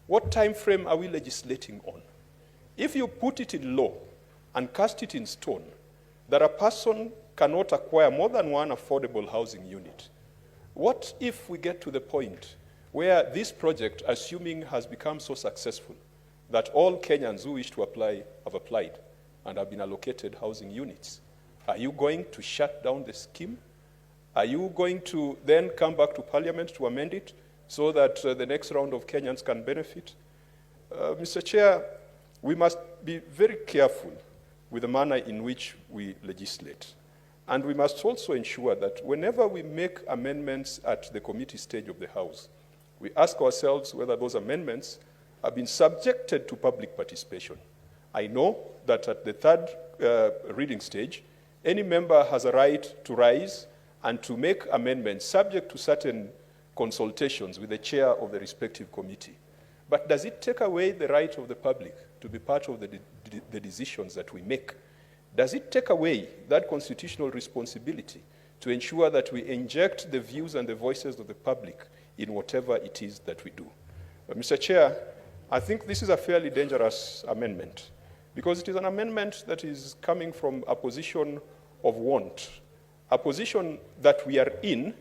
What time frame are we legislating on? If you put it in law and cast it in stone, that a person cannot acquire more than one affordable housing unit, what if we get to the point where this project, assuming has become so successful that all Kenyans who wish to apply have applied and have been allocated housing units? Are you going to shut down the scheme? Are you going to then come back to Parliament to amend it so that the next round of Kenyans can benefit? Mr. Chair, we must be very careful with the manner in which we legislate. And we must also ensure that whenever we make amendments at the committee stage of the House, we ask ourselves whether those amendments have been subjected to public participation. I know that at the third reading stage, any member has a right to rise and to make amendments subject to certain consultations with the chair of the respective committee. But does it take away the right of the public to be part of the decisions that we make? Does it take away that constitutional responsibility to ensure that we inject the views and the voices of the public in whatever it is that we do? Mr. Chair, I think this is a fairly dangerous amendment because it is an amendment that is coming from a position of want, a position that we are in,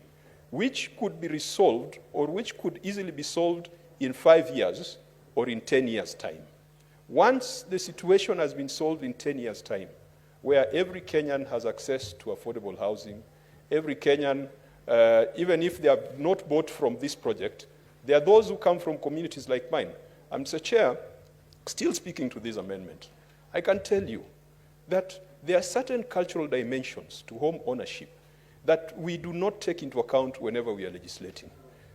which could be resolved or which could easily be solved in 5 years or in 10 years' time. Once the situation has been solved in 10 years' time, where every Kenyan has access to affordable housing, every Kenyan, even if they have not bought from this project, there are those who come from communities like mine. And Mr. Chair, still speaking to this amendment, I can tell you that there are certain cultural dimensions to home ownership that we do not take into account whenever we are legislating.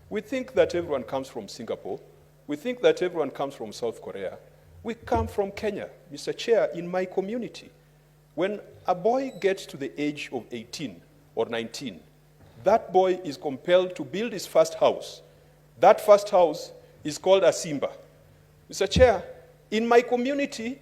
We think that everyone comes from Singapore. We think that everyone comes from South Korea. We come from Kenya. Mr. Chair, in my community, when a boy gets to the age of 18 or 19, that boy is compelled to build his first house. That first house is called a Simba. Mr. Chair, in my community,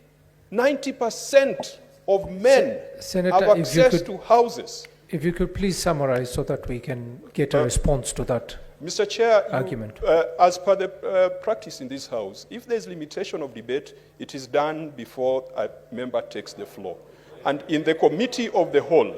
90% of men Senator, have access to houses. If you could please summarize so that we can get a response to that. Mr. Chair, argument. As per the practice in this House, if there's limitation of debate, it is done before a member takes the floor. And in the committee of the whole,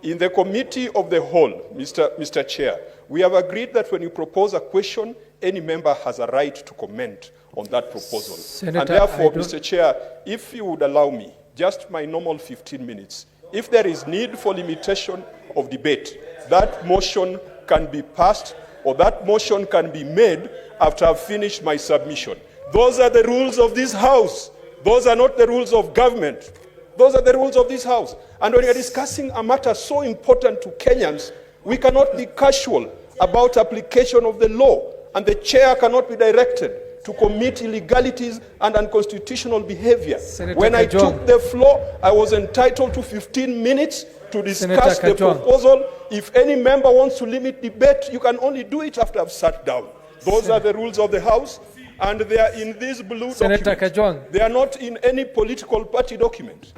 Mr. Chair, we have agreed that when you propose a question, any member has a right to comment on that proposal. Senator, and therefore, Mr. Chair, if you would allow me, just my normal 15 minutes, if there is need for limitation of debate, that motion can be passed or that motion can be made after I've finished my submission. Those are the rules of this House. Those are not the rules of government. Those are the rules of this House. And when we are discussing a matter so important to Kenyans, we cannot be casual about application of the law, and the chair cannot be directed to commit illegalities and unconstitutional behavior. Senator When I Kajwang. took the floor, I was entitled to 15 minutes to discuss Senator the Kajwang. proposal. If any member wants to limit debate, you can only do it after I've sat down. Those are the rules of the House, and they are in this blue Senator document. Kajwang. They are not in any political party document.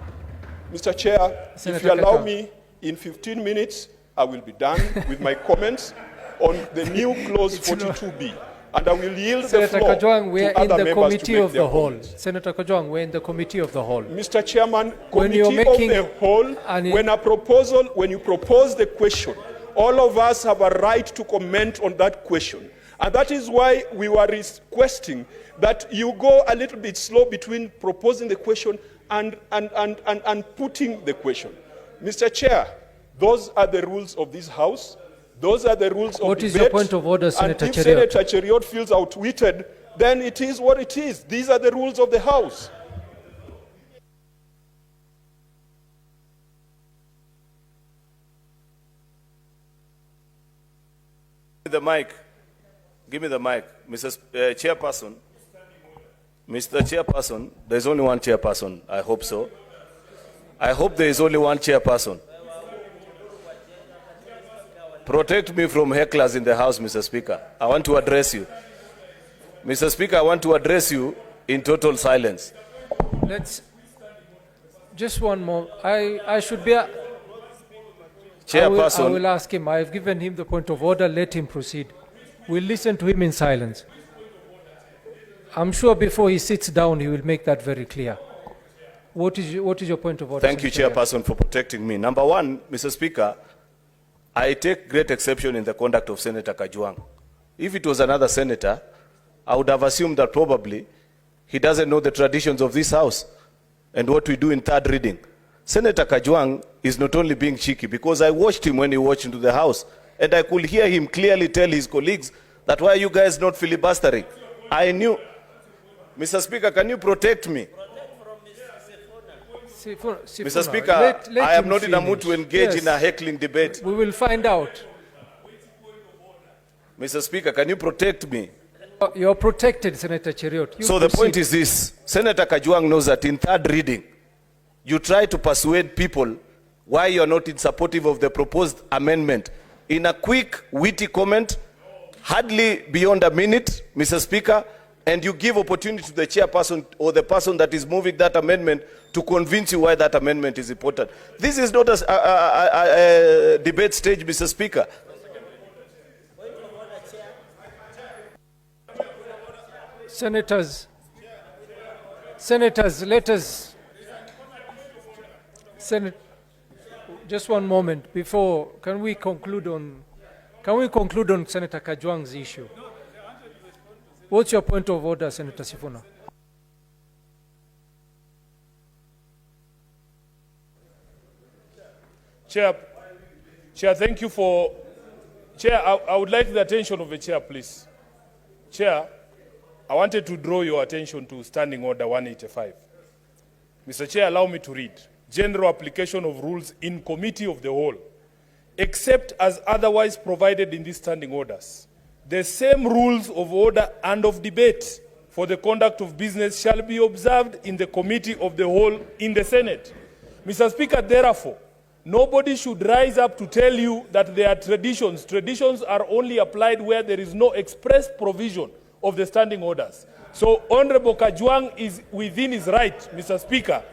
Mr. Chair, Senator if you allow Kajwang. me, in 15 minutes, I will be done with my comments on the new clause 42B. And I will yield Senator the floor Kajwang, we to are in other the members committee to make of their the whole. comments. Senator Kajwang, we're in the committee of the whole. Mr. Chairman, When you're committee making of the whole, when you propose the question, all of us have a right to comment on that question. And that is why we were requesting that you go a little bit slow between proposing the question and putting the question. Mr. Chair, those are the rules of this House. Those are the rules of What debate. is your point of order, Senator And if Cheriot? Senator Cheriot feels outwitted, then it is what it is. These are the rules of the House. The mic. Give me the mic. Mr. Chairperson. Mr. Chairperson, there's only one chairperson. I hope so. I hope there is only one chairperson. Protect me from hecklers in the House, Mr. Speaker. I want to address you. Mr. Speaker, I want to address you in total silence. Let's just one more. I should be. Chairperson. I will ask him. I have given him the point of order. Let him proceed. We'll listen to him in silence. I'm sure before he sits down, he will make that very clear. What is your point of order? Thank you, Senator? Chairperson, for protecting me. Number one, Mr. Speaker, I take great exception in the conduct of Senator Kajwang. If it was another senator, I would have assumed that probably he doesn't know the traditions of this house and what we do in third reading. Senator Kajwang is not only being cheeky, because I watched him when he walked into the house, and I could hear him clearly tell his colleagues that why are you guys not filibustering? I knew. Mr. Speaker, can you protect me? Mr. Speaker, I am not in a mood to engage in a heckling debate. We will find out. Mr. Speaker, can you protect me? You're protected, Senator Cheriot. So the point is this. Senator Kajwang knows that in third reading, you try to persuade people why you're not in supportive of the proposed amendment. In a quick, witty comment, hardly beyond a minute, Mr. Speaker, and you give opportunity to the chairperson or the person that is moving that amendment to convince you why that amendment is important. This is not a debate stage, Mr. Speaker. Senators, let us... just one moment before, can we conclude on Senator Kajwang's issue? What's your point of order, Senator Sifuna? Chair, thank you for... Chair, I would like the attention of the chair, please. Chair, I wanted to draw your attention to Standing Order 185. Mr. Chair, allow me to read. General application of rules in committee of the whole, except as otherwise provided in these standing orders. The same rules of order and of debate for the conduct of business shall be observed in the committee of the whole in the Senate. Mr. Speaker, therefore, nobody should rise up to tell you that there are traditions. Traditions are only applied where there is no express provision of the standing orders. So Honorable Kajwang is within his right, Mr. Speaker.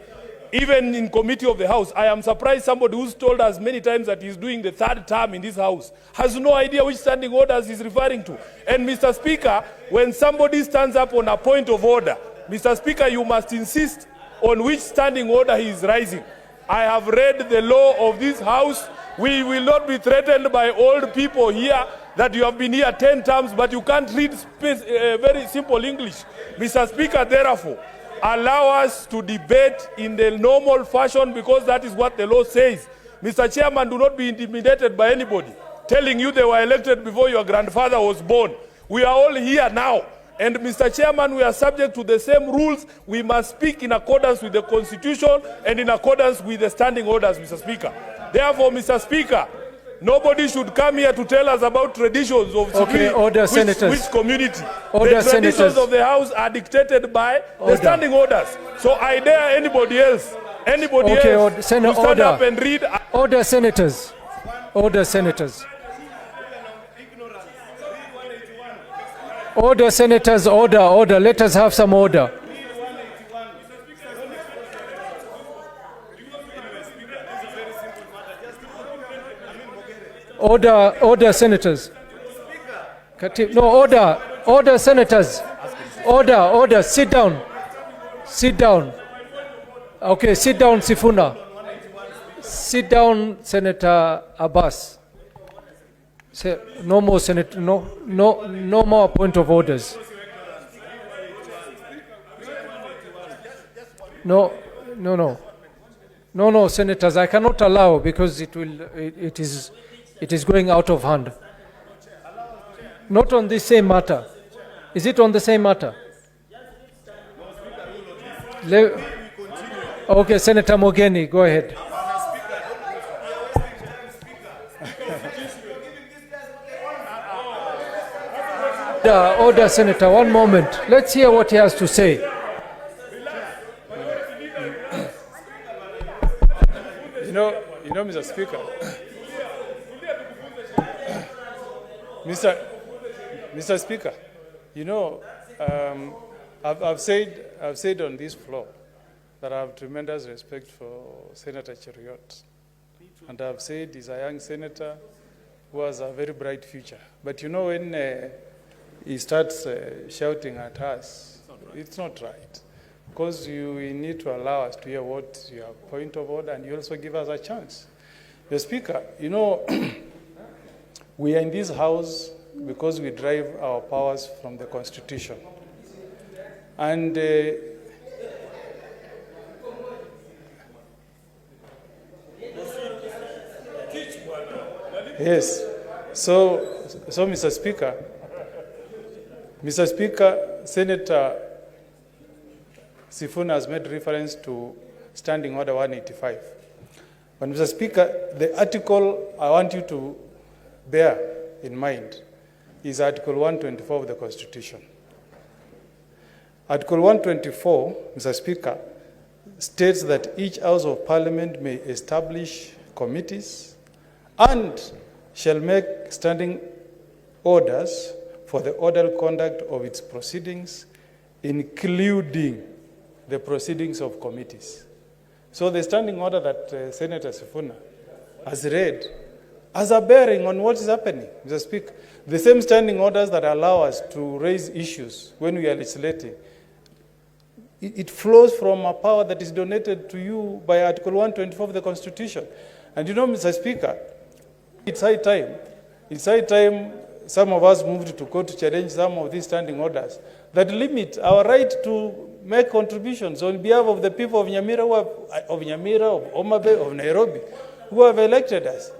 Even in committee of the House, I am surprised somebody who's told us many times that he's doing the third term in this House has no idea which standing orders he's referring to. And Mr. Speaker, when somebody stands up on a point of order, Mr. Speaker, you must insist on which standing order he is rising. I have read the law of this House. We will not be threatened by old people here that you have been here 10 times, but you can't read very simple English. Mr. Speaker, therefore, allow us to debate in the normal fashion, because that is what the law says. Mr. Chairman, do not be intimidated by anybody telling you they were elected before your grandfather was born. We are all here now. And Mr. Chairman, we are subject to the same rules. We must speak in accordance with the Constitution and in accordance with the standing orders, Mr. Speaker. Therefore, Mr. Speaker, nobody should come here to tell us about traditions of which community. Order, the traditions of the House are dictated by the standing orders. So I dare anybody else to stand up and read. Order, senators. Order, senators. Order, senators. Order. Let us have some order. Order, senators. No, order, senators. Order, sit down. Okay, sit down, Sifuna. Sit down, Senator Abbas. No more, Senator, no more point of orders. No, senators, I cannot allow, because it is going out of hand. Not on this same matter. Is it on the same matter? Okay, Senator Mogeni, go ahead. Order, Senator, one moment. Let's hear what he has to say. You know, Mr. Speaker, Mr. Speaker, you know, I've said on this floor that I have tremendous respect for Senator Cheriot, and I've said he's a young senator who has a very bright future. But you know, when he starts shouting at us It's not right. Because you need to allow us to hear what your point of order, and you also give us a chance. The Speaker, you know, we are in this House because we derive our powers from the Constitution. And yes, so Mr. Speaker, Senator Sifuna has made reference to Standing Order 185. But Mr. Speaker, the article I want you to bear in mind is Article 124 of the Constitution. Article 124, Mr. Speaker, states that each House of Parliament may establish committees and shall make standing orders for the orderly conduct of its proceedings, including the proceedings of committees. So the standing order that Senator Sifuna has read has a bearing on what is happening, Mr. Speaker. The same standing orders that allow us to raise issues when we are legislating, it flows from a power that is donated to you by Article 124 of the Constitution. And you know, Mr. Speaker, it's high time some of us moved to court to challenge some of these standing orders that limit our right to make contributions on behalf of the people of Nyamira, of Homa Bay, of Nairobi, who have elected us.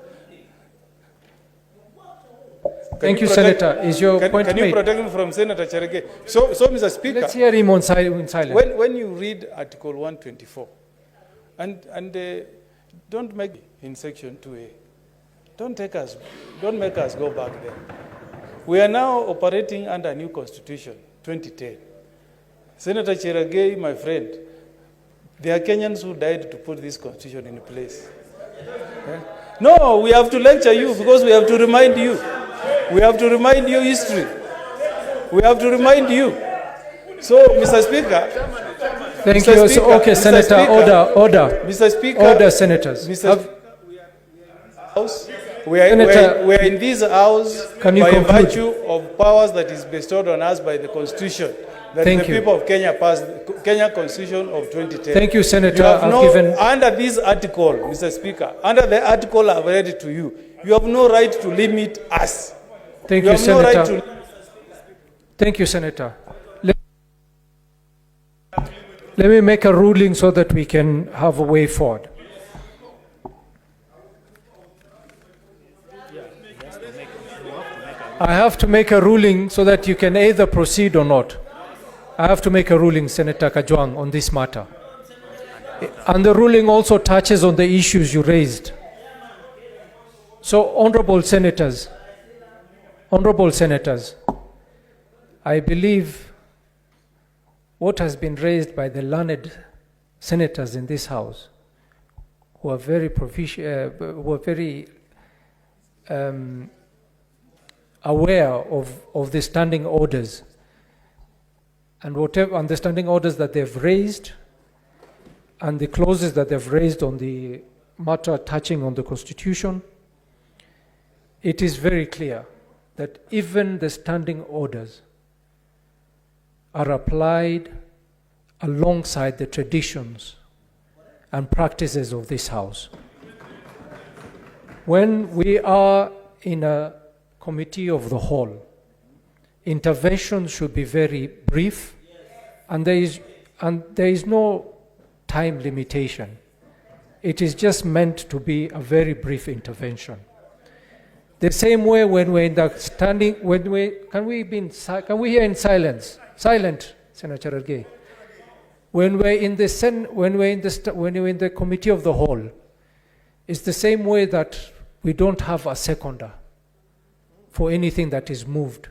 Thank you, Senator. Is your point Can made? you protect him from Senator Cherege? So, Mr. Speaker, Let's hear him in silence. when you read Article 124, and don't make in Section 2A, don't make us go back there. We are now operating under a new Constitution, 2010. Senator Cherege, my friend, there are Kenyans who died to put this Constitution in place. No, we have to lecture you because we have to remind you. We have to remind you history. We have to remind you. So, Mr. Speaker. Thank Mr. you. Speaker, So, okay, Mr. Senator, Speaker, order. Mr. Speaker. Order, senators. We are in this house Can you by conclude? virtue of powers that is bestowed on us by the Constitution. That Thank the you. people of Kenya passed, Kenya Constitution of 2010. Thank you, Senator. You have I've given. under this article, Mr. Speaker, under the article I've read it to you, you have no right to limit us. Thank You you, have no right Senator. to. Thank you, Senator. Let me make a ruling so that we can have a way forward. I have to make a ruling so that you can either proceed or not. I have to make a ruling, Senator Kajwang, on this matter. And the ruling also touches on the issues you raised. So, honorable senators, I believe what has been raised by the learned senators in this House, who are very aware of the standing orders and whatever and the standing orders that they've raised and the clauses that they've raised on the matter touching on the Constitution, it is very clear that even the standing orders are applied alongside the traditions and practices of this House. When we are in a committee of the whole, intervention should be very brief, and there is no time limitation. It is just meant to be a very brief intervention. The same way when we're in the standing, can we hear in silence? Silent, Senator Cherargei. When we're in the committee of the whole, it's the same way that we don't have a seconder for anything that is moved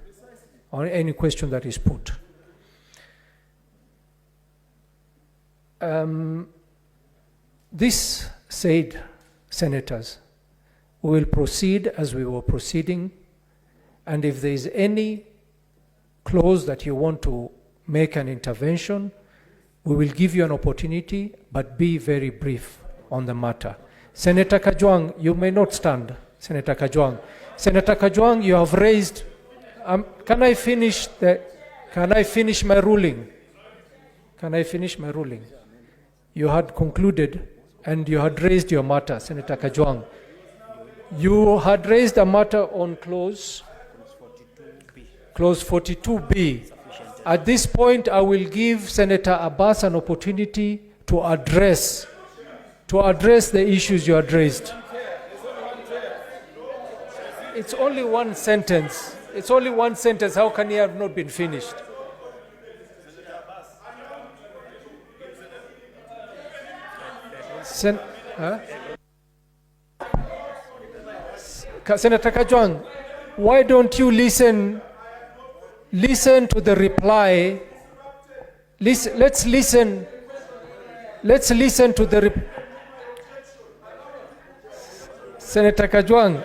or any question that is put. This said, senators, we will proceed as we were proceeding, and if there is any clause that you want to make an intervention, we will give you an opportunity, but be very brief on the matter. Senator Kajwang, you may not stand, Senator Kajwang. Senator Kajwang, you have raised, can I finish my ruling? Can I finish my ruling? You had concluded and you had raised your matter, Senator Kajwang. You had raised a matter on clause 42B. At this point, I will give Senator Abbas an opportunity to address the issues you had raised. It's only one sentence. It's only one sentence. How can he have not been finished? Senator Kajwang, why don't you listen to the reply? Let's listen to the Senator Kajwang,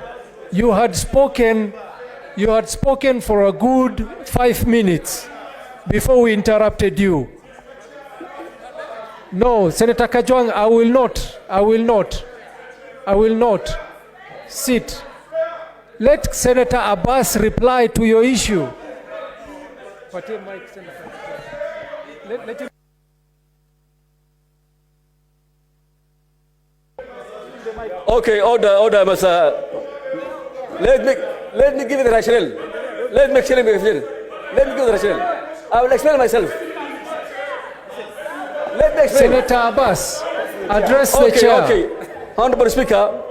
you had spoken for a good 5 minutes before we interrupted you. No, Senator Kajwang, I will not sit. Let Senator Abbas reply to your issue. Let him. Okay, order, Mr. Let me give you the rationale. Let me give the rationale. I will explain myself. Let me explain. Senator Abbas, address the chair. Okay. Honorable Speaker,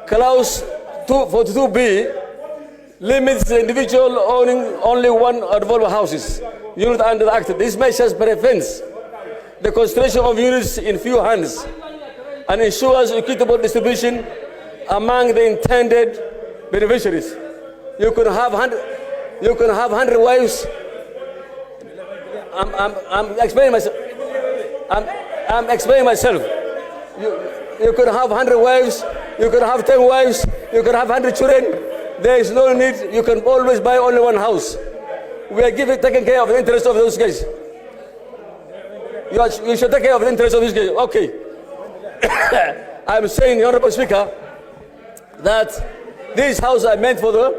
Clause 242B limits the individual owning only one or more houses, unit under the Act. This measure prevents the concentration of units in few hands and ensures equitable distribution among the intended beneficiaries. You can have 100 wives. I'm explaining myself. I'm explaining myself. You can have 100 wives. You can have 10 wives. You can have 100 children. There is no need. You can always buy only one house. We are taking care of the interest of those guys. You should take care of the interest of these guys. Okay. I'm saying, Honorable Speaker, that these houses are meant for the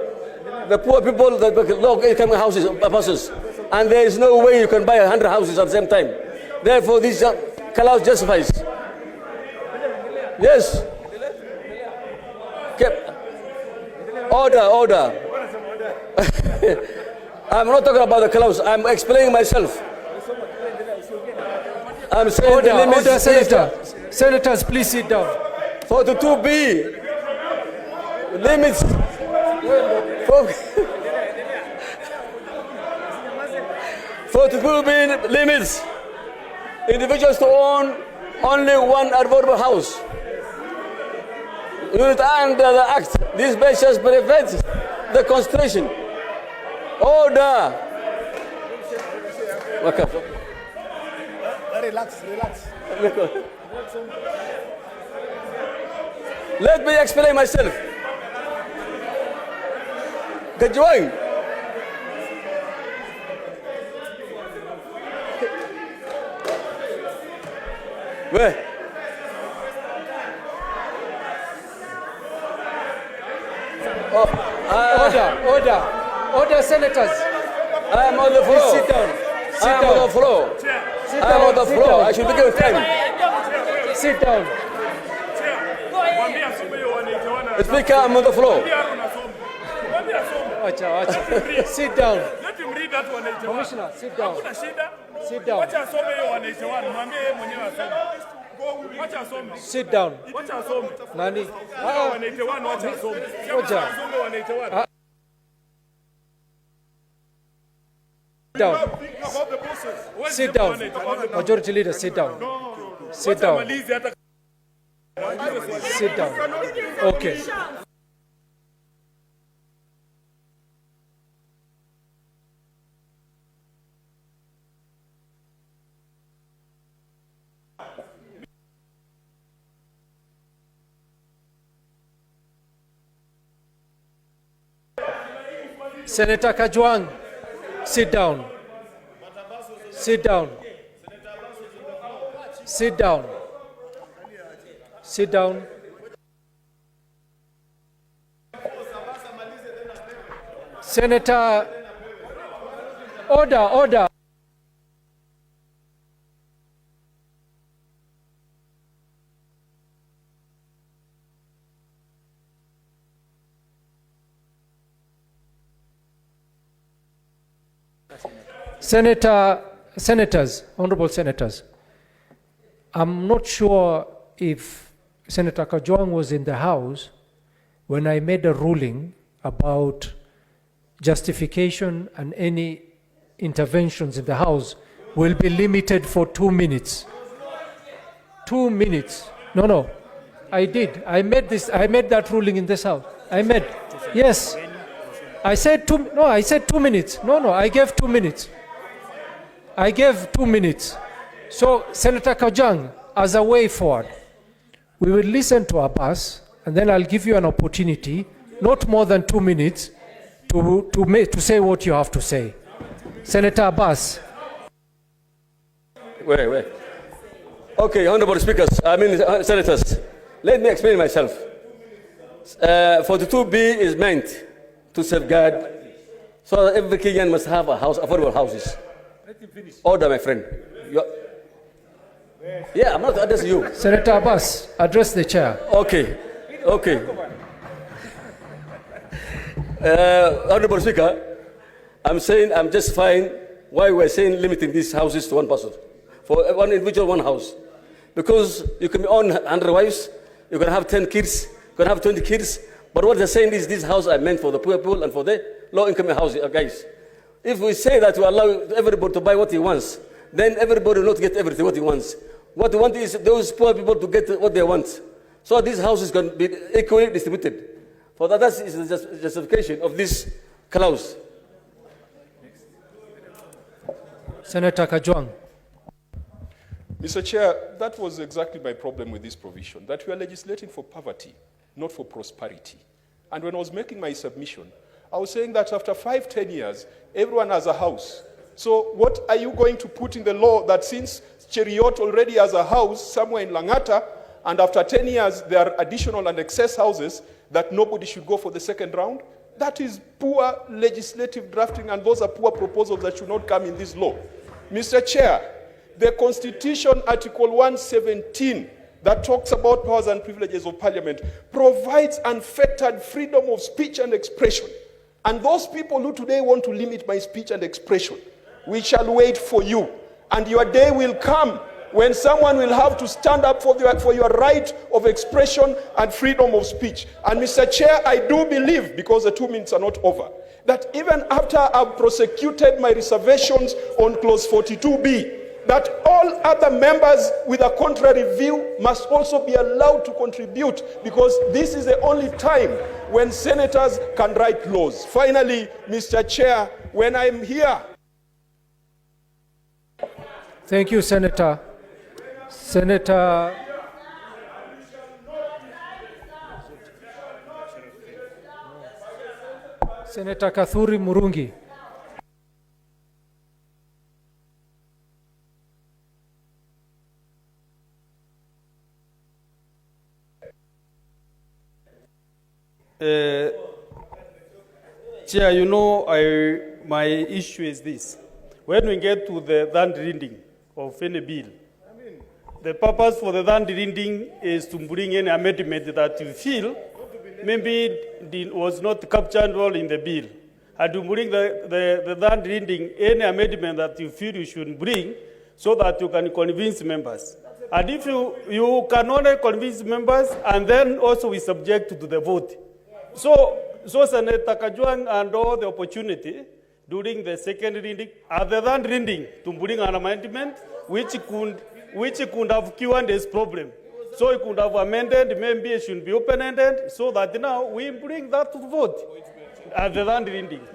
poor people, the low-income houses, persons, and there is no way you can buy 100 houses at the same time. Therefore, this clause justifies. Yes. Okay. Order. I'm not talking about the clause. I'm explaining myself. I'm saying Order, the limits. order, Senator. Senators, please sit down. 42B limits. 42B limits individuals to own only one affordable house. Unit under the Act. This measure prevents the concentration. Order. Okay. Relax. Let me explain myself. Kajwang. Where? Order, senators. I am on the floor. Please sit down. I am on the floor. I am on the floor. I should be given time. Sit down. Speaker, I'm on the floor. Sit down. Let him read that 181. Commissioner, sit down. Hakuna shida. Sit down. Wacha asome hiyo 181. Mwambie yeye mwenyewe asome. Wacha asome. Sit down. Wacha asome. Nani? Hiyo 181 wacha asome. Ngoja. Asome 181. Down. About the bosses. Sit down. Majority leader, sit down. Sit down. Malizi hata Sit down. Okay. Senator Kajwang, sit down. Sit down. Sit down. Sit down. Senator, order. Senators, honorable senators, I'm not sure if Senator Kajwang was in the House when I made a ruling about justification and any interventions in the House will be limited for 2 minutes. 2 minutes. No. I did. I made that ruling in this House. Yes. I said 2 minutes. No, I gave 2 minutes. So, Senator Kajwang, as a way forward, we will listen to Abbas, and then I'll give you an opportunity, not more than 2 minutes, to say what you have to say. Senator Abbas. Wait. Okay, honorable speakers, senators, let me explain myself. 42B is meant to safeguard so that every Kenyan must have a house, affordable houses. Order, my friend. Yeah, I'm not addressing you. Senator Abbas, address the chair. Okay. Honorable Speaker, I'm justifying why we're saying limiting these houses to one person. For one individual, one house. Because you can own 100 wives, you can have 10 kids, you can have 20 kids, but what they're saying is these houses are meant for the poor people and for the low-income houses, guys. If we say that we allow everybody to buy what he wants, then everybody will not get everything what he wants. What we want is those poor people to get what they want. So these houses can be equally distributed. For that is the justification of this clause. Senator Kajwang. Mr. Chair, that was exactly my problem with this provision, that we are legislating for poverty, not for prosperity. And when I was making my submission, I was saying that after 5-10 years, everyone has a house. So what are you going to put in the law that since Cheriot already has a house somewhere in Langata, and after 10 years there are additional and excess houses, that nobody should go for the second round? That is poor legislative drafting, and those are poor proposals that should not come in this law. Mr. Chair, the Constitution, Article 117, that talks about powers and privileges of Parliament, provides unfettered freedom of speech and expression. And those people who today want to limit my speech and expression, we shall wait for you. And your day will come when someone will have to stand up for your right of expression and freedom of speech. And Mr. Chair, I do believe, because the 2 minutes are not over, that even after I've prosecuted my reservations on clause 42B, that all other members with a contrary view must also be allowed to contribute, because this is the only time when senators can write laws. Finally, Mr. Chair, when I'm here... Thank you, Senator. Senator Kathuri Murungi. Chair, my issue is this. When we get to the third reading of any bill, the purpose for the third reading is to bring any amendment that you feel maybe was not captured well in the bill. And to bring the third reading, any amendment that you feel you should bring, so that you can convince members. And if you can only convince members, and then also we subject to the vote. So Senator Kajwang and all the opportunity during the second reading, at the third reading, to bring an amendment which could have cured this problem. So it could have amended, maybe it should be open-ended, so that now we bring that to vote at the third reading.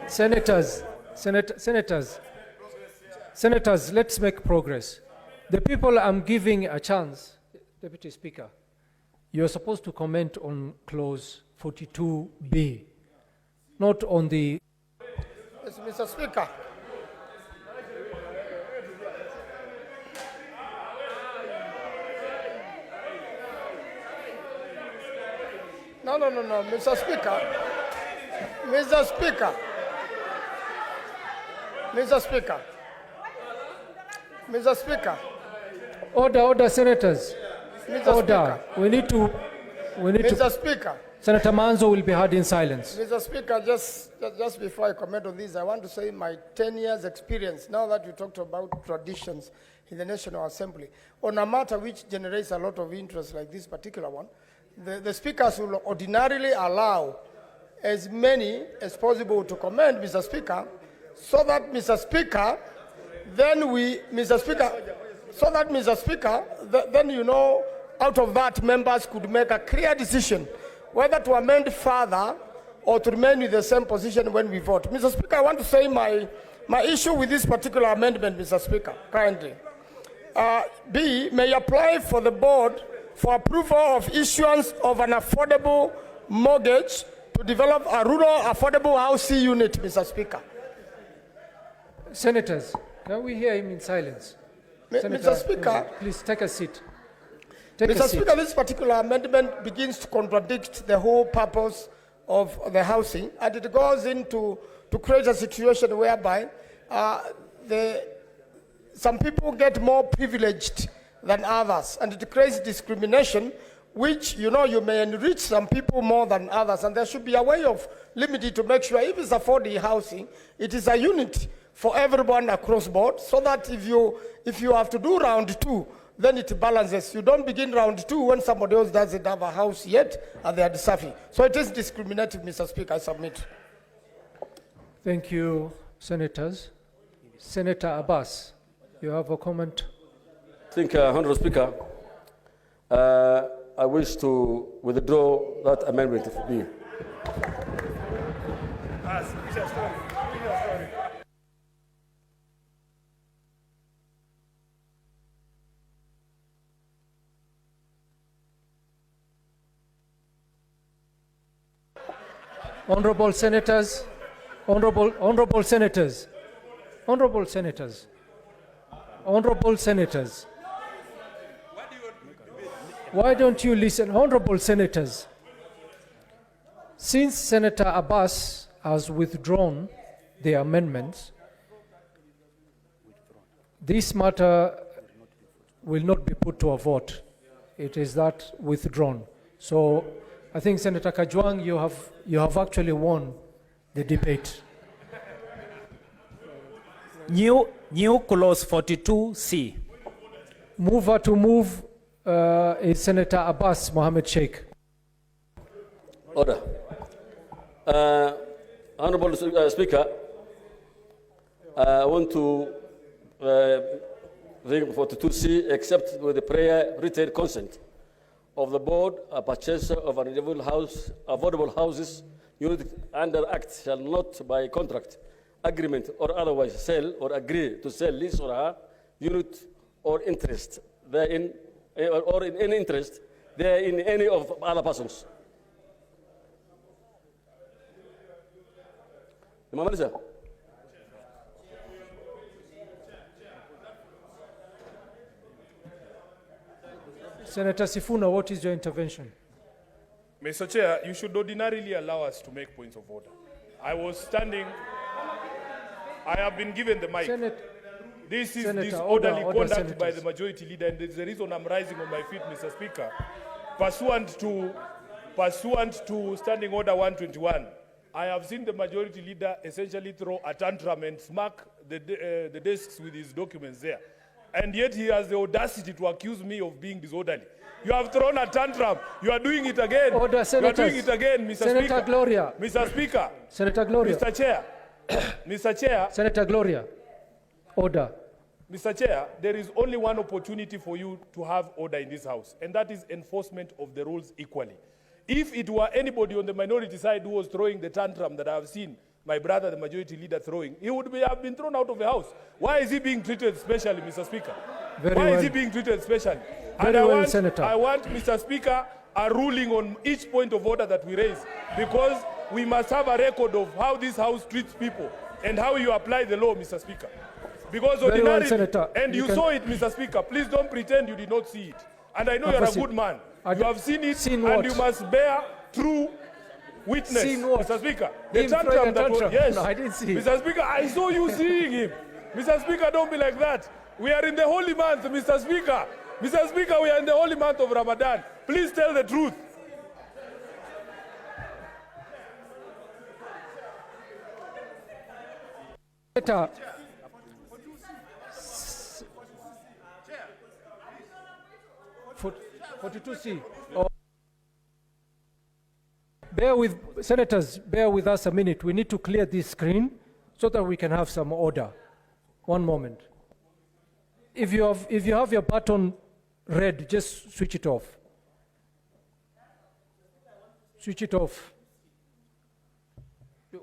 Senators, let's make progress. The people I'm giving a chance, Deputy Speaker, you're supposed to comment on clause 42B, not on the... Yes, Mr. Speaker. No, Mr. Speaker. Mr. Speaker. Order, senators. Mr. Order. Speaker. We need to... Mr. Speaker. Senator Manzo will be heard in silence. Mr. Speaker, just before I comment on this, I want to say my 10 years experience, now that we talked about traditions in the National Assembly, on a matter which generates a lot of interest like this particular one, the speakers will ordinarily allow as many as possible to comment, Mr. Speaker, so that, Mr. Speaker, then you know, out of that, members could make a clear decision whether to amend further or to remain with the same position when we vote. Mr. Speaker, I want to say my issue with this particular amendment, Mr. Speaker, kindly. B, may apply for the board for approval of issuance of an affordable mortgage to develop a rural affordable housing unit, Mr. Speaker. Senators, can we hear him in silence? Mr. Speaker, please take a seat. Take a Mr. seat. Speaker, this particular amendment begins to contradict the whole purpose of the housing, and it goes into to create a situation whereby some people get more privileged than others, and it creates discrimination, which, you know, you may enrich some people more than others, and there should be a way of limiting to make sure if it's affordable housing, it is a unit for everyone across board, so that if you have to do round two, then it balances. You don't begin round two when somebody else doesn't have a house yet and they are deserving. So it is discriminative, Mr. Speaker. I submit. Thank you, Senators. Senator Abbas, you have a comment? I think, Honourable Speaker, I wish to withdraw that amendment for me. Honorable Senators, honorable Senators, honorable Senators, honorable Senators. Why don't you listen? Honorable Senators, since Senator Abbas has withdrawn the amendments, this matter will not be put to a vote. It is that withdrawn. So I think, Senator Kajwang, you have actually won the debate. New clause 42C. Mover to move is Senator Abbas Mohammed Sheikh. Order. Honourable Speaker, I want to bring 42C, except with the prior written consent of the board, a purchaser of an affordable houses unit under Act shall not by contract, agreement, or otherwise sell or agree to sell his or her unit or interest therein, or in any interest there in any of other persons. Senator Sifuna, what is your intervention? Mr. Chair, you should ordinarily allow us to make points of order. I was standing, I have been given the mic. This is disorderly conduct by the majority leader, and there's the reason I'm rising on my feet, Mr. Speaker. Pursuant to Standing Order 121, I have seen the majority leader essentially throw a tantrum and smack the desks with his documents there. And yet he has the audacity to accuse me of being disorderly. You have thrown a tantrum. You are doing it again. Order, Senators. You are doing it again, Mr. Senator Speaker. Gloria. Mr. Speaker. Senator Gloria. Mr. Chair. Mr. Chair. Senator Gloria. Order. Mr. Chair, there is only one opportunity for you to have order in this House, and that is enforcement of the rules equally. If it were anybody on the minority side who was throwing the tantrum that I have seen my brother, the majority leader, throwing, he would have been thrown out of the House. Why is he being treated specially, Mr. Speaker? Why is he being treated specially? And I want, Mr. Speaker, a ruling on each point of order that we raise, because we must have a record of how this House treats people and how you apply the law, Mr. Speaker. Because ordinarily, and you saw it, Mr. Speaker, please don't pretend you did not see it. And I know you're a good man. You have seen it, and you must bear true witness, Mr. Speaker. The tantrum that was, yes. No, I didn't see it. Mr. Speaker, I saw you seeing him. Mr. Speaker, don't be like that. We are in the holy month, Mr. Speaker. Mr. Speaker, we are in the holy month of Ramadan. Please tell the truth. Senator, 42C. Oh. Senators, bear with us a minute. We need to clear this screen so that we can have some order. One moment. If you have your button red, just switch it off. Switch it off.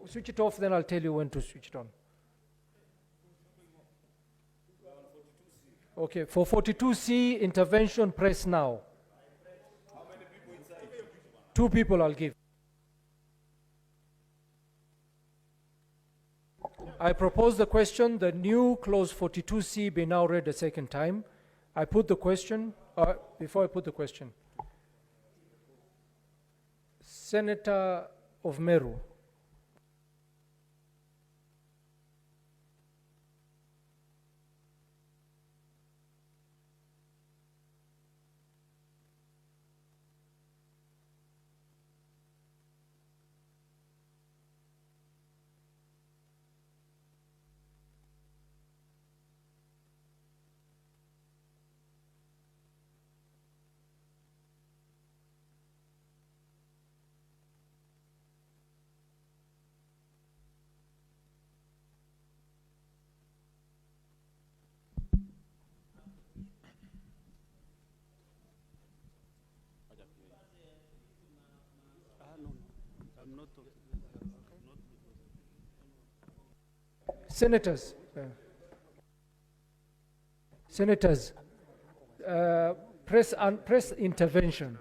Switch it off, then I'll tell you when to switch it on. Okay, for 42C intervention, press now. How many people inside? 2 people I'll give. I propose the question, the new clause 42C be now read a second time. I put the question, before I put the question. Senator of Meru. Senators, press intervention.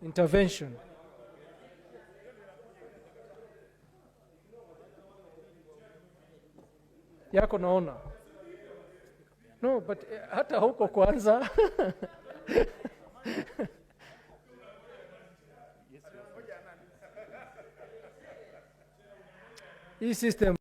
Intervention. Yako naona. No, but hata huko kwanza. Hii system